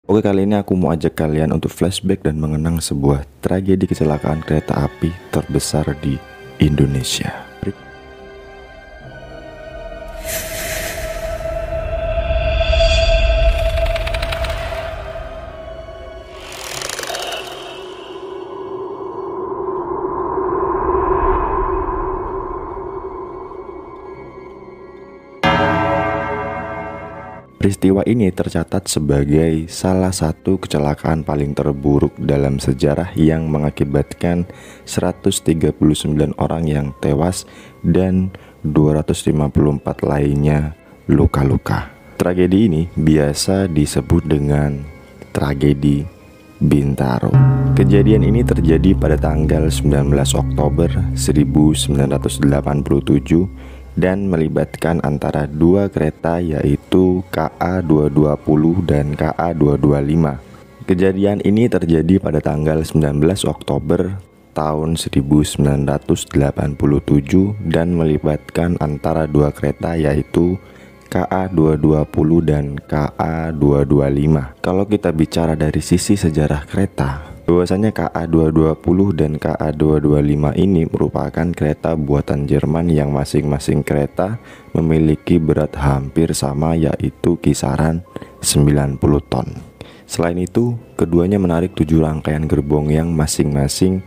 Oke, kali ini aku mau ajak kalian untuk flashback dan mengenang sebuah tragedi kecelakaan kereta api terbesar di Indonesia. Peristiwa ini tercatat sebagai salah satu kecelakaan paling terburuk dalam sejarah yang mengakibatkan 139 orang yang tewas dan 254 lainnya luka-luka. Tragedi ini biasa disebut dengan tragedi Bintaro. Kejadian ini terjadi pada tanggal 19 Oktober 1987 dan melibatkan antara dua kereta yaitu KA 220 dan KA 225. Kejadian ini terjadi pada tanggal 19 Oktober tahun 1987 dan melibatkan antara dua kereta yaitu KA 220 dan KA 225. Kalau kita bicara dari sisi sejarah kereta, bahwasanya KA 220 dan KA 225 ini merupakan kereta buatan Jerman yang masing-masing kereta memiliki berat hampir sama yaitu kisaran 90 ton. Selain itu, keduanya menarik 7 rangkaian gerbong yang masing-masing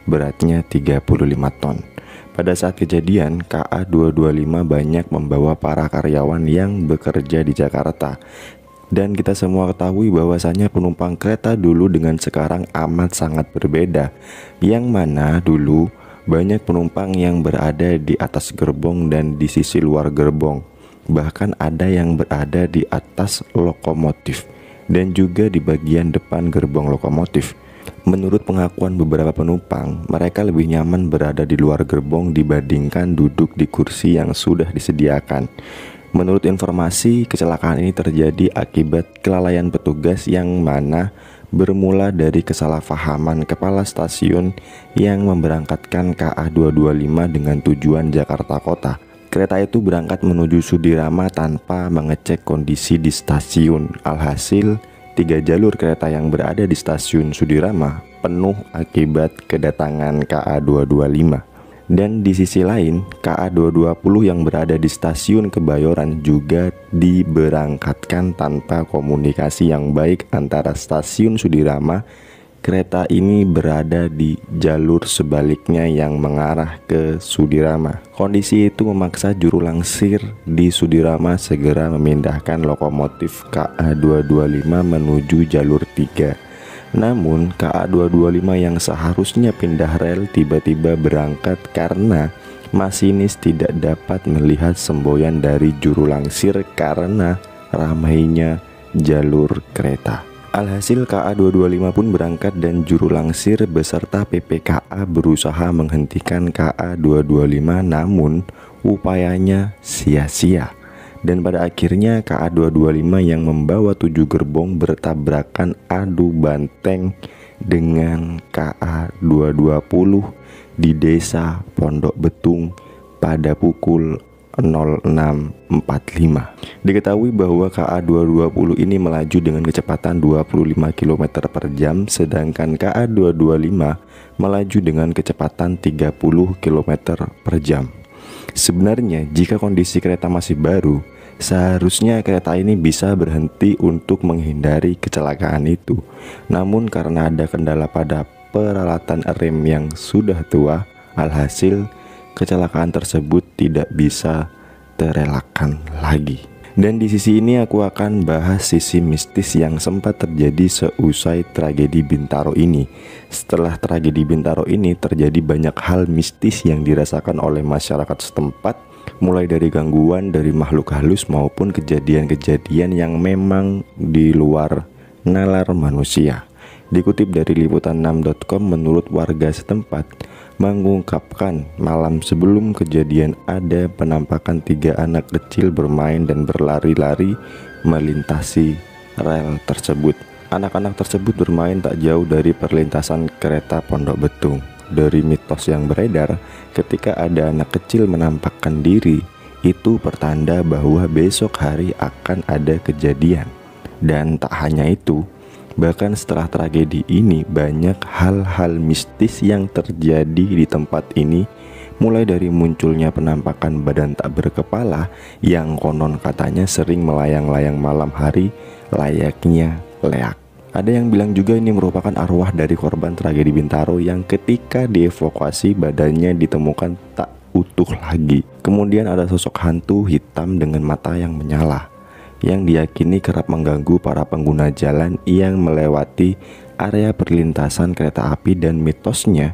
beratnya 35 ton. Pada saat kejadian, KA 225 banyak membawa para karyawan yang bekerja di Jakarta. Dan kita semua ketahui bahwasanya penumpang kereta dulu dengan sekarang amat sangat berbeda. Yang mana dulu banyak penumpang yang berada di atas gerbong dan di sisi luar gerbong. Bahkan ada yang berada di atas lokomotif dan juga di bagian depan gerbong lokomotif. Menurut pengakuan beberapa penumpang, mereka lebih nyaman berada di luar gerbong dibandingkan duduk di kursi yang sudah disediakan. Menurut informasi, kecelakaan ini terjadi akibat kelalaian petugas yang mana bermula dari kesalahpahaman kepala stasiun yang memberangkatkan KA 225 dengan tujuan Jakarta Kota. Kereta itu berangkat menuju Sudirama tanpa mengecek kondisi di stasiun. Alhasil, 3 jalur kereta yang berada di stasiun Sudirama penuh akibat kedatangan KA 225. Dan di sisi lain, KA 220 yang berada di stasiun Kebayoran juga diberangkatkan tanpa komunikasi yang baik antara stasiun Sudirama. Kereta ini berada di jalur sebaliknya yang mengarah ke Sudirama. Kondisi itu memaksa juru langsir di Sudirama segera memindahkan lokomotif KA 225 menuju jalur 3. Namun KA 225 yang seharusnya pindah rel tiba-tiba berangkat karena masinis tidak dapat melihat semboyan dari juru langsir karena ramainya jalur kereta. Alhasil KA 225 pun berangkat dan juru langsir beserta PPKA berusaha menghentikan KA 225, namun upayanya sia-sia. Dan pada akhirnya KA 225 yang membawa 7 gerbong bertabrakan adu banteng dengan KA 220 di desa Pondok Betung pada pukul 06.45. Diketahui bahwa KA 220 ini melaju dengan kecepatan 25 km per jam, sedangkan KA 225 melaju dengan kecepatan 30 km per jam. Sebenarnya jika kondisi kereta masih baru, seharusnya kereta ini bisa berhenti untuk menghindari kecelakaan itu. Namun karena ada kendala pada peralatan rem yang sudah tua, alhasil kecelakaan tersebut tidak bisa terelakkan lagi. Dan di sisi ini aku akan bahas sisi mistis yang sempat terjadi seusai tragedi Bintaro ini. Setelah tragedi Bintaro ini terjadi banyak hal mistis yang dirasakan oleh masyarakat setempat, mulai dari gangguan dari makhluk halus maupun kejadian-kejadian yang memang di luar nalar manusia. Dikutip dari liputan6.com, menurut warga setempat mengungkapkan malam sebelum kejadian ada penampakan 3 anak kecil bermain dan berlari-lari melintasi rel tersebut. Anak-anak tersebut bermain tak jauh dari perlintasan kereta Pondok Betung. Dari mitos yang beredar, ketika ada anak kecil menampakkan diri, itu pertanda bahwa besok hari akan ada kejadian. Dan tak hanya itu, Bahkan setelah tragedi ini, banyak hal-hal mistis yang terjadi di tempat ini, mulai dari munculnya penampakan badan tak berkepala yang konon katanya sering melayang-layang malam hari layaknya leak. Ada yang bilang juga ini merupakan arwah dari korban tragedi Bintaro yang ketika dievakuasi badannya ditemukan tak utuh lagi. Kemudian ada sosok hantu hitam dengan mata yang menyala, yang diyakini kerap mengganggu para pengguna jalan yang melewati area perlintasan kereta api, dan mitosnya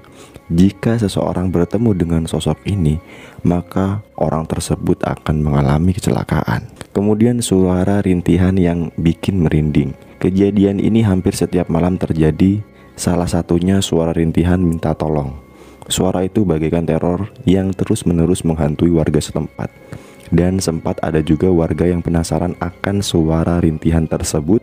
jika seseorang bertemu dengan sosok ini, maka orang tersebut akan mengalami kecelakaan. Kemudian suara rintihan yang bikin merinding. Kejadian ini hampir setiap malam terjadi, salah satunya suara rintihan minta tolong. Suara itu bagaikan teror yang terus-menerus menghantui warga setempat. Dan sempat ada juga warga yang penasaran akan suara rintihan tersebut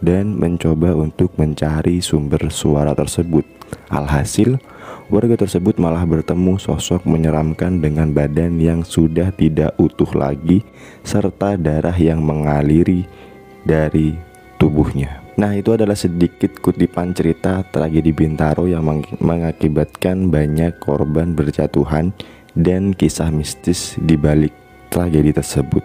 dan mencoba untuk mencari sumber suara tersebut. Alhasil, warga tersebut malah bertemu sosok menyeramkan dengan badan yang sudah tidak utuh lagi serta darah yang mengaliri dari tubuhnya. Nah, itu adalah sedikit kutipan cerita tragedi Bintaro yang mengakibatkan banyak korban berjatuhan dan kisah mistis di balik tragedi tersebut.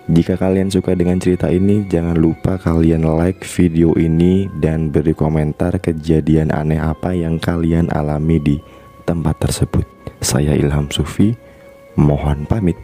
Jika kalian suka dengan cerita ini, jangan lupa kalian like video ini dan beri komentar kejadian aneh apa yang kalian alami di tempat tersebut. Saya Ilham Sufi, mohon pamit.